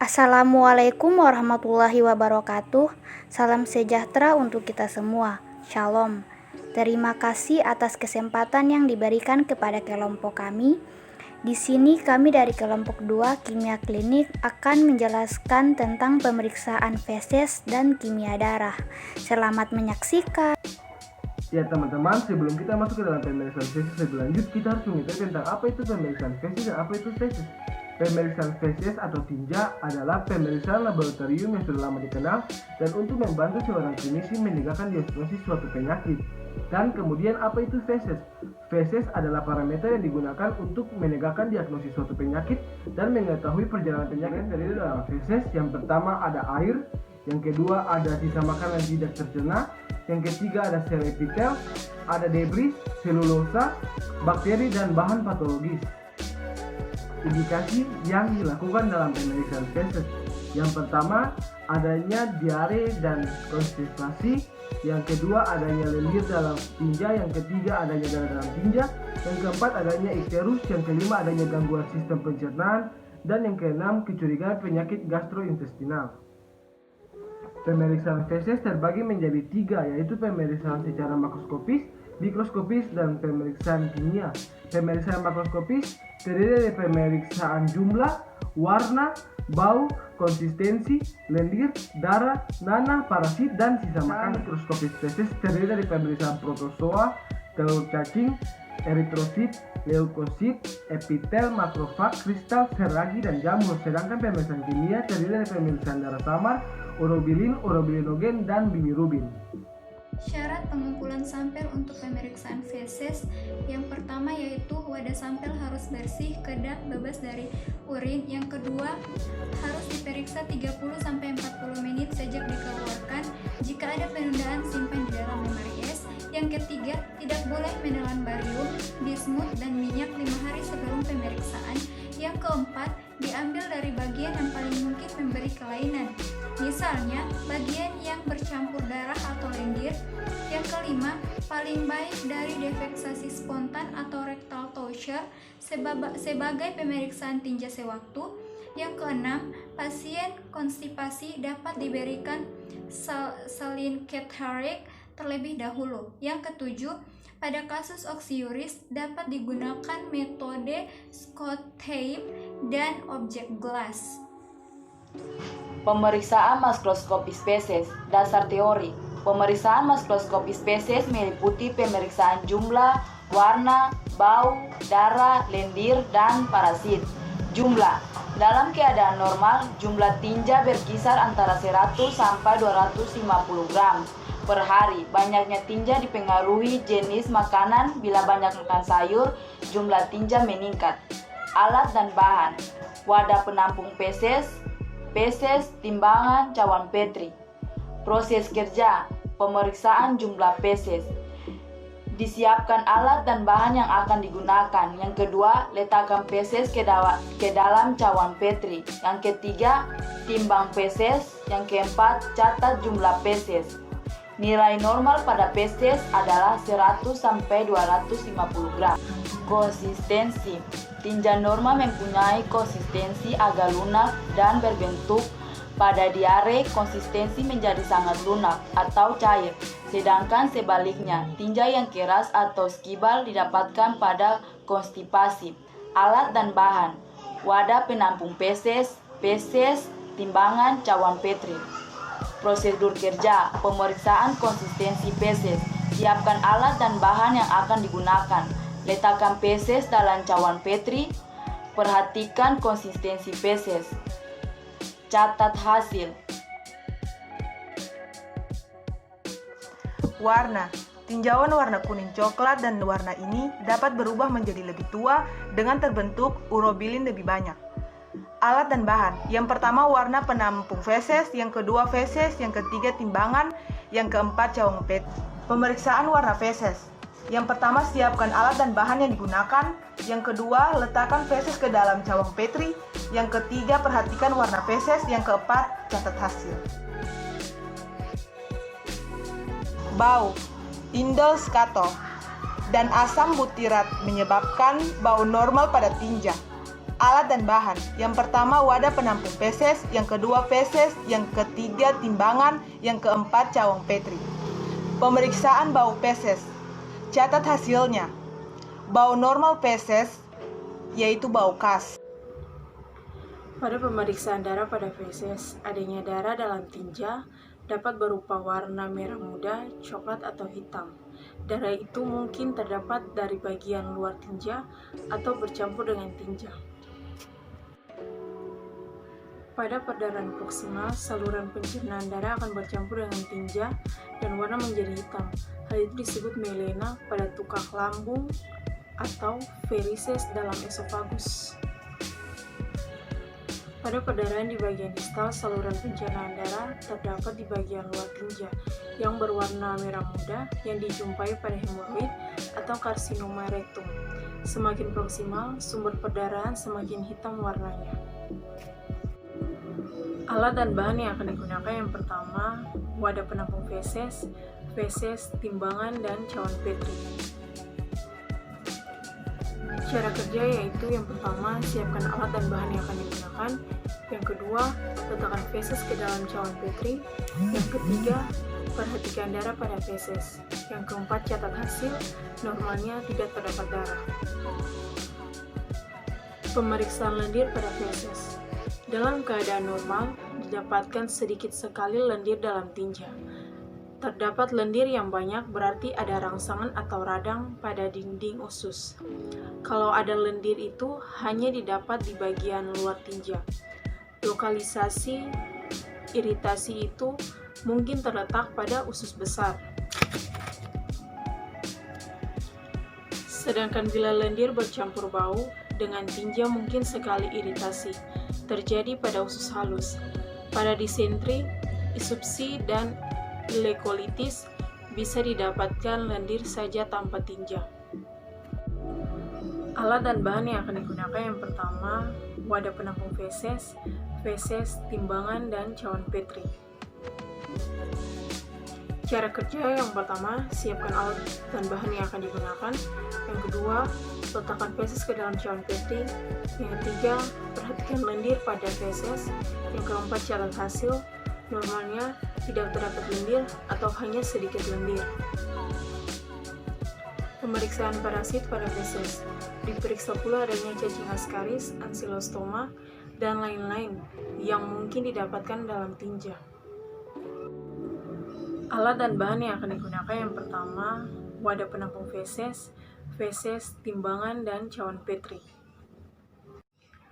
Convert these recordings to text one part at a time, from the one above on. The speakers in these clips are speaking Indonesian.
Assalamualaikum warahmatullahi wabarakatuh. Salam sejahtera untuk kita semua. Shalom. Terima kasih atas kesempatan yang diberikan kepada kelompok kami. Di sini kami dari kelompok 2 Kimia Klinik akan menjelaskan tentang pemeriksaan feses dan kimia darah. Selamat menyaksikan. Ya teman-teman, sebelum kita masuk ke dalam pemeriksaan feses lebih lanjut, kita harus mengetahui tentang apa itu pemeriksaan feses dan apa itu feses. Pemeriksaan feses atau tinja adalah pemeriksaan laboratorium yang sudah lama dikenal dan untuk membantu seorang klinisi menegakkan diagnosis suatu penyakit. Dan kemudian apa itu feses? Feses adalah parameter yang digunakan untuk menegakkan diagnosis suatu penyakit dan mengetahui perjalanan penyakit dari dalam feses. Yang pertama ada air, yang kedua ada sisa makanan tidak tercerna, yang ketiga ada sel epitel, ada debris, selulosa, bakteri dan bahan patologis. Indikasi yang dilakukan dalam pemeriksaan feses. Yang pertama, adanya diare dan konstipasi. Yang kedua, adanya lendir dalam tinja. Yang ketiga, adanya darah dalam tinja. Yang keempat, adanya ikterus. Yang kelima, adanya gangguan sistem pencernaan. Dan yang keenam, kecurigaan penyakit gastrointestinal. Pemeriksaan feses terbagi menjadi 3, yaitu pemeriksaan secara makroskopis, mikroskopis, dan pemeriksaan kimia. Pemeriksaan makroskopis terdiri dari pemeriksaan jumlah, warna, bau, konsistensi, lendir, darah, nanah, parasit, dan sisa makanan. Mikroskopis feses terdiri dari pemeriksaan protozoa, telur cacing, eritrosit, leukosit, epitel, makrofag, kristal, sel ragi, dan jamur. Sedangkan pemeriksaan kimia terdiri dari pemeriksaan darah samar, urobilin, urobilinogen, dan bilirubin. Syarat pengumpulan sampel untuk pemeriksaan feses yang pertama yaitu wadah sampel harus bersih, kedap, bebas dari urin. Yang kedua, harus diperiksa 30-40 menit sejak dikeluarkan. Jika ada penundaan, simpan di dalam lemari es. Yang ketiga, tidak boleh menelan barium, bismut, dan minyak 5 hari sebelum pemeriksaan. Yang keempat, diambil dari bagian yang paling mungkin memberi kelainan, misalnya bagian yang bercampur darah atau lendir. Yang kelima, paling baik dari defeksasi spontan atau rectal toucher sebagai pemeriksaan tinja sewaktu. Yang keenam, pasien konstipasi dapat diberikan salin ketarek terlebih dahulu. Yang ketujuh, pada kasus oksiuris dapat digunakan metode Scott tape dan objek gelas. Pemeriksaan makroskopis feses. Dasar teori. Pemeriksaan makroskopis feses meliputi pemeriksaan jumlah, warna, bau, darah, lendir, dan parasit. Jumlah. Dalam keadaan normal, jumlah tinja berkisar antara 100 sampai 250 gram per hari. Banyaknya tinja dipengaruhi jenis makanan. Bila banyak makan sayur, jumlah tinja meningkat. Alat dan bahan. Wadah penampung feses, timbangan, cawan petri. Proses kerja. Pemeriksaan jumlah feses. Disiapkan alat dan bahan yang akan digunakan. Yang kedua, letakkan feses ke dalam cawan petri. Yang ketiga, timbang feses. Yang keempat, catat jumlah feses. Nilai normal pada feses adalah 100 sampai 250 gram. Konsistensi. Tinja normal mempunyai konsistensi agak lunak dan berbentuk. Pada diare, konsistensi menjadi sangat lunak atau cair. Sedangkan sebaliknya, tinja yang keras atau skibal didapatkan pada konstipasi. Alat dan bahan. Wadah penampung feses, timbangan, cawan petri. Prosedur kerja. Pemeriksaan konsistensi feses. Siapkan alat dan bahan yang akan digunakan. Letakkan feses dalam cawan petri. Perhatikan konsistensi feses. Catat hasil. Warna. Tinjauan warna kuning coklat dan warna ini dapat berubah menjadi lebih tua dengan terbentuk urobilin lebih banyak. Alat dan bahan. Yang pertama warna penampung feses, yang kedua feses, yang ketiga timbangan, yang keempat cawan petri. Pemeriksaan warna feses. Yang pertama, siapkan alat dan bahan yang digunakan. Yang kedua, letakkan feses ke dalam cawang petri. Yang ketiga, perhatikan warna feses. Yang keempat, catat hasil. Bau. Indol skatol dan asam butirat menyebabkan bau normal pada tinja. Alat dan bahan. Yang pertama wadah penampung feses, yang kedua feses, yang ketiga timbangan, yang keempat cawang Petri. Pemeriksaan bau feses. Catat hasilnya. Bau normal feses yaitu bau khas. Pada pemeriksaan darah pada feses, adanya darah dalam tinja dapat berupa warna merah muda, coklat atau hitam. Darah itu mungkin terdapat dari bagian luar tinja atau bercampur dengan tinja. Pada perdarahan proksimal, saluran pencernaan darah akan bercampur dengan tinja dan warna menjadi hitam. Hal itu disebut melena pada tukak lambung atau varises dalam esofagus. Pada perdarahan di bagian distal, saluran pencernaan darah terdapat di bagian luar tinja yang berwarna merah muda yang dijumpai pada hemoroid atau karsinoma rektum. Semakin proksimal, sumber perdarahan semakin hitam warnanya. Alat dan bahan yang akan digunakan yang pertama, wadah penampung feses, timbangan, dan cawan Petri. Cara kerja yaitu yang pertama, siapkan alat dan bahan yang akan digunakan. Yang kedua, letakkan feses ke dalam cawan Petri. Yang ketiga, perhatikan darah pada feses. Yang keempat, catat hasil, normalnya tidak terdapat darah. Pemeriksaan lendir pada feses. Dalam keadaan normal, didapatkan sedikit sekali lendir dalam tinja. Terdapat lendir yang banyak berarti ada rangsangan atau radang pada dinding usus. Kalau ada lendir itu hanya didapat di bagian luar tinja. Lokalisasi iritasi itu mungkin terletak pada usus besar. Sedangkan bila lendir bercampur bau dengan tinja mungkin sekali iritasi terjadi pada usus halus. Pada disentri, isupsi, dan ileokolitis bisa didapatkan lendir saja tanpa tinja. Alat dan bahan yang akan digunakan yang pertama, wadah penampung feses, timbangan, dan cawan Petri. Cara kerja yang pertama, siapkan alat dan bahan yang akan digunakan. Yang kedua, letakkan feses ke dalam cawan Petri. Yang ketiga, perhatikan lendir pada feses. Yang keempat, catat hasil. Normalnya tidak terdapat lendir atau hanya sedikit lendir. Pemeriksaan parasit pada feses. Diperiksa pula adanya cacing ascaris, ancylostoma, dan lain-lain yang mungkin didapatkan dalam tinja. Alat dan bahan yang akan digunakan yang pertama, wadah penampung feses, timbangan, dan cawan Petri.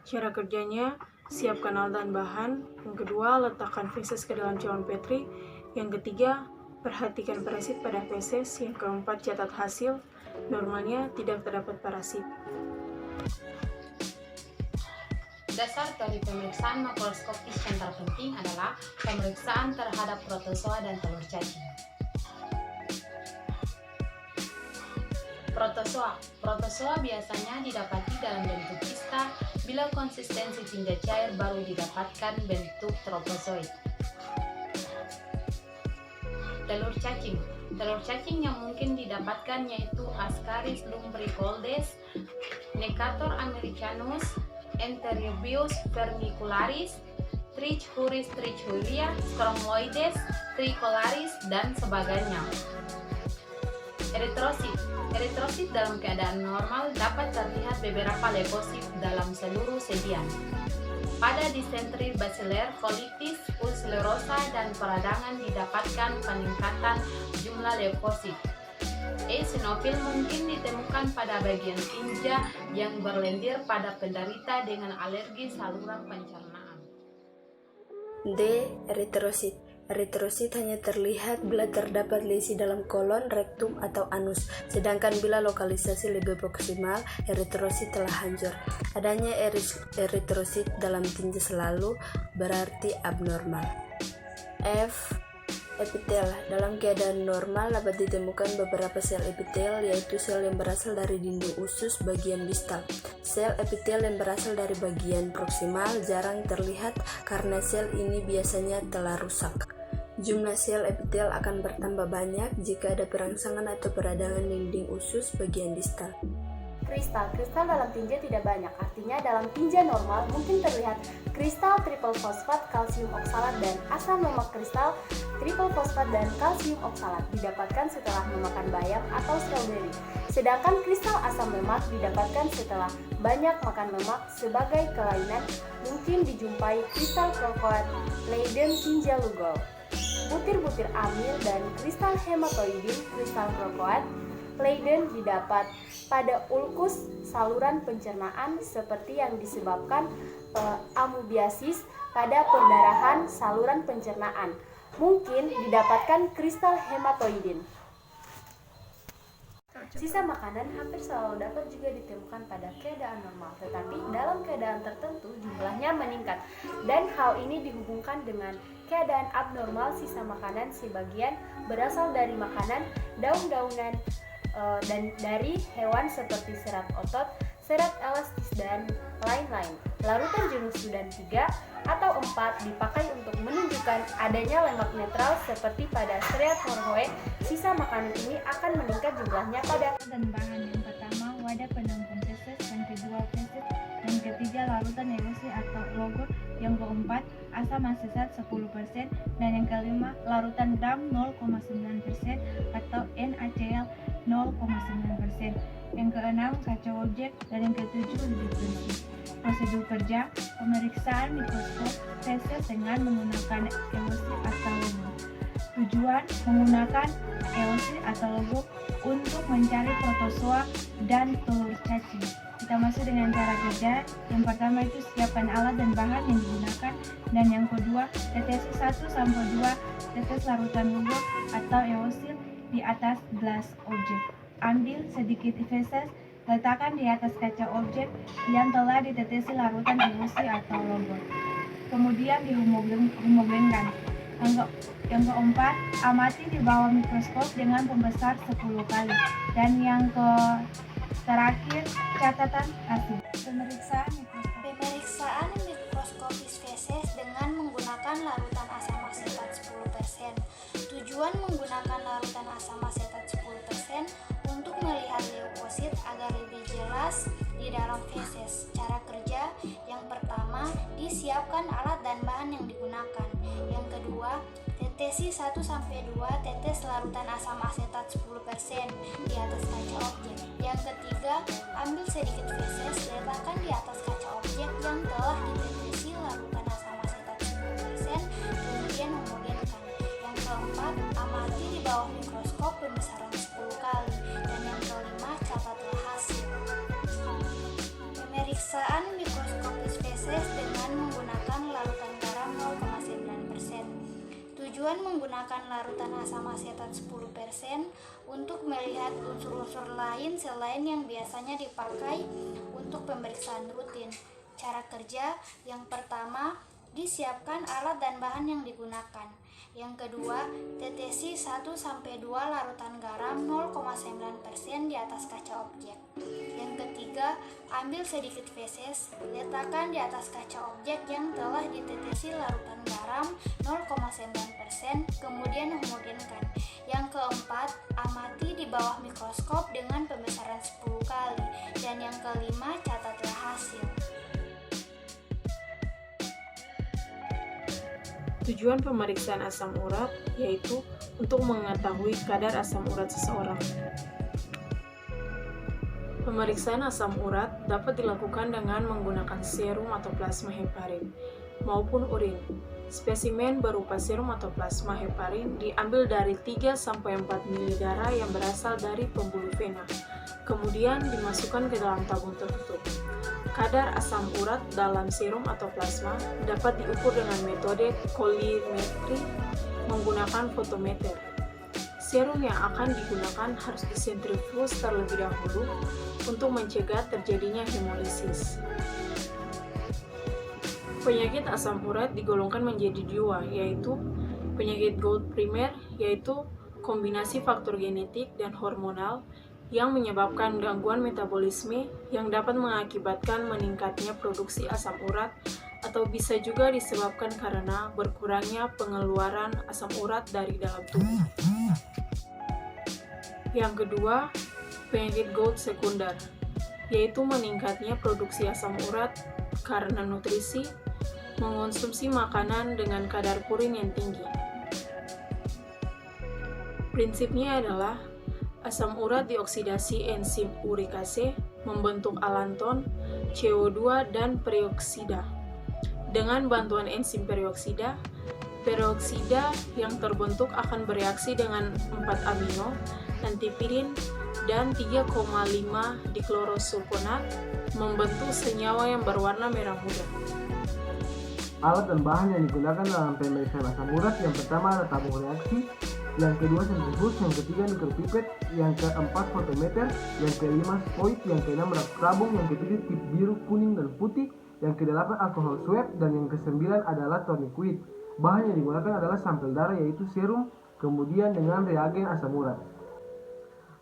Cara kerjanya, siapkan alat dan bahan. Yang kedua, letakkan feses ke dalam cawan Petri. Yang ketiga, perhatikan parasit pada feses. Yang keempat, catat hasil. Normalnya tidak terdapat parasit. Dasar dari pemeriksaan makroskopis yang terpenting adalah pemeriksaan terhadap protozoa dan telur cacing. Protozoa biasanya didapati dalam bentuk kista bila konsistensi tinja cair baru didapatkan bentuk tropozoid. Telur cacing yang mungkin didapatkan yaitu Ascaris lumbricoides, Necator americanus, Enterobius vermicularis, Trichuris trichulia, Stromoides, Tricolaris, dan sebagainya. Eritrosit dalam keadaan normal dapat terlihat beberapa leukosit dalam seluruh sedian. Pada disentri baciller, colitis, ulcerosa, dan peradangan didapatkan peningkatan jumlah leukosit. Eosinofil mungkin ditemukan pada bagian tinja yang berlendir pada penderita dengan alergi saluran pencernaan. D. Eritrosit. Eritrosit hanya terlihat bila terdapat lesi dalam kolon, rektum, atau anus, sedangkan bila lokalisasi lebih proksimal, eritrosit telah hancur. Adanya eritrosit dalam tinja selalu berarti abnormal. F. Epitel. Dalam keadaan normal dapat ditemukan beberapa sel epitel, yaitu sel yang berasal dari dinding usus bagian distal. Sel epitel yang berasal dari bagian proksimal jarang terlihat karena sel ini biasanya telah rusak. Jumlah sel epitel akan bertambah banyak jika ada perangsangan atau peradangan dinding usus bagian distal. Kristal dalam tinja tidak banyak, artinya dalam tinja normal mungkin terlihat kristal triple fosfat kalsium oksalat dan asam lemak. Kristal triple fosfat dan kalsium oksalat didapatkan setelah memakan bayam atau stroberi, sedangkan kristal asam lemak didapatkan setelah banyak makan lemak. Sebagai kelainan, mungkin dijumpai kristal krokoat Leiden tinja Lugol, butir-butir amil, dan kristal hematoidin. Kristal krokoat Leiden didapat pada ulkus saluran pencernaan seperti yang disebabkan amoebiasis pada perdarahan saluran pencernaan. Mungkin didapatkan kristal hematoidin. Sisa makanan hampir selalu dapat juga ditemukan pada keadaan normal, tetapi dalam keadaan tertentu jumlahnya meningkat, dan hal ini dihubungkan dengan keadaan abnormal. Sisa makanan sebagian berasal dari makanan, daun-daunan, dan dari hewan seperti serat otot, serat elastis, dan lain-lain. Larutan jenuh Sudan 3 atau 4 dipakai untuk menunjukkan adanya lemak netral seperti pada serat Norway. Sisa makanan ini akan meningkat jumlahnya pada Dan bahan yang pertama wadah penampung feses, yang kedua feses, yang ketiga larutan elosi atau logo, yang keempat asam asetat 10%, dan yang kelima larutan gram 0,9% atau NaCl 0,9%, yang keenam kaca objek, dan yang ketujuh duduk bersih. Prosedur kerja: pemeriksaan mikroskop feses dengan menggunakan elosi atau logo. Tujuan: menggunakan elosi atau logo untuk mencari protozoa dan telur cacing. Kita masuk dengan cara kerja. Yang pertama itu siapkan alat dan bahan yang digunakan, dan yang kedua tetesi 1-2 tetes larutan logo atau eosil di atas gelas objek. Ambil sedikit feses, letakkan di atas kaca objek yang telah ditetesi larutan eosi atau logo. Kemudian dihomogenkan. Yang keempat, amati di bawah mikroskop dengan pembesar 10 kali. Dan yang terakhir, catatan hasil. Pemeriksaan mikroskopis feses dengan menggunakan larutan asam asetat 10%. Tujuan menggunakan larutan asam asetat 10% untuk melihat leukosit agar lebih jelas di dalam feses. Cara kerja: yang pertama, disiapkan alat dan bahan yang digunakan. Yang kedua, tetesi 1-2 tetes larutan asam asetat 10% di atas kaca objek. Yang ketiga, ambil sedikit feses, letakkan di atas kaca objek yang telah ditetesi larutan asam asetat 10%, kemudian homogenkan. Yang keempat, amati di bawah mikroskop pembesaran 10 kali. Dan yang kelima, catatlah hasil. Pemeriksaan mikroskopis feses dengan menggunakan larutan garam 0,9%. Tujuan menggunakan larutan asam asetat 10% untuk melihat unsur-unsur lain selain yang biasanya dipakai untuk pemeriksaan rutin. Cara kerja: yang pertama, disiapkan alat dan bahan yang digunakan. Yang kedua, tetesi 1-2 larutan garam 0,9% di atas kaca objek. Yang ketiga, ambil sedikit feses, letakkan di atas kaca objek yang telah ditetesi larutan garam 0,9%, kemudian homogenkan. Yang keempat, amati di bawah mikroskop dengan pembesaran 10 kali. Dan yang kelima, catatlah hasil. Tujuan pemeriksaan asam urat yaitu untuk mengetahui kadar asam urat seseorang. Pemeriksaan asam urat dapat dilakukan dengan menggunakan serum atau plasma heparin maupun urin. Spesimen berupa serum atau plasma heparin diambil dari 3-4 ml darah yang berasal dari pembuluh vena, kemudian dimasukkan ke dalam tabung tertutup. Kadar asam urat dalam serum atau plasma dapat diukur dengan metode kolorimetri menggunakan fotometer. Serum yang akan digunakan harus disentrifus terlebih dahulu untuk mencegah terjadinya hemolisis. Penyakit asam urat digolongkan menjadi 2, yaitu penyakit gout primer, yaitu kombinasi faktor genetik dan hormonal yang menyebabkan gangguan metabolisme yang dapat mengakibatkan meningkatnya produksi asam urat, atau bisa juga disebabkan karena berkurangnya pengeluaran asam urat dari dalam tubuh. Yang kedua, penyakit gout sekunder. yaitu meningkatnya produksi asam urat karena nutrisi, mengonsumsi makanan dengan kadar purin yang tinggi. Prinsipnya adalah asam urat dioksidasi enzim urikase membentuk alanton, CO2, dan peroksida. Dengan bantuan enzim peroksida yang terbentuk akan bereaksi dengan 4 amino, antipirin, dan 3,5 diklorosulfonat membentuk senyawa yang berwarna merah muda. Alat dan bahan yang digunakan dalam pemeriksaan asam urat yang pertama ada tabung reaksi, yang kedua sentrifuge, yang ketiga mikropipet, yang keempat fotometer, yang kelima spoit, yang keenam rak tabung, yang ketujuh tip biru, kuning, dan putih, yang kedelapan alkohol swab, dan yang kesembilan adalah tourniquet. Bahan yang digunakan adalah sampel darah yaitu serum, kemudian dengan reagen asam urat.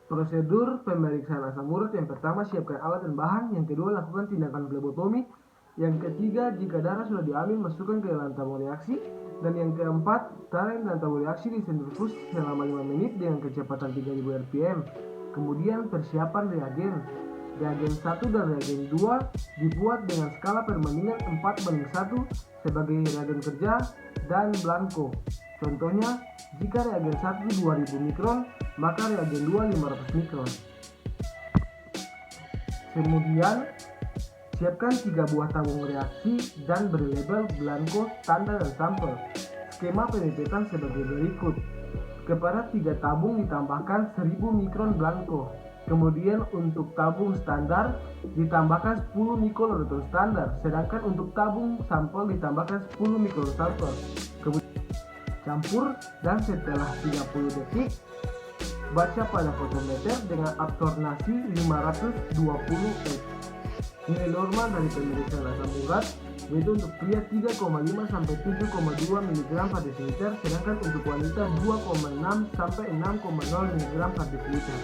Prosedur pemeriksaan asam urat yang pertama siapkan alat dan bahan, yang kedua lakukan tindakan flebotomi, yang ketiga jika darah sudah diambil masukkan ke dalam tabung reaksi, dan yang keempat tarik dalam tabung reaksi di sentrifuge selama 5 menit dengan kecepatan 3000 rpm. Kemudian persiapan reagen. Reagen 1 dan reagen 2 dibuat dengan skala perbandingan 4:1 sebagai reagen kerja dan blanko. Contohnya, jika reagen 1 2000 mikron, maka reagen 2 500 mikron. Kemudian, siapkan 3 buah tabung reaksi dan beri label blanko, tanda, dan sampel. Skema pemipetan sebagai berikut. Kepada 3 tabung ditambahkan 1000 mikron blanko. Kemudian untuk tabung standar ditambahkan 10 mikroliter standar, sedangkan untuk tabung sampel ditambahkan 10 mikroliter sampel. Kemudian campur dan setelah 30 detik baca pada fotometer dengan absorpsi 520 F. Nilai normal dari pemeriksaan asam urat yaitu untuk pria 3,5 sampai 7,2 mg per desiliter, sedangkan untuk wanita 2,6 sampai 6,0 mg per desiliter.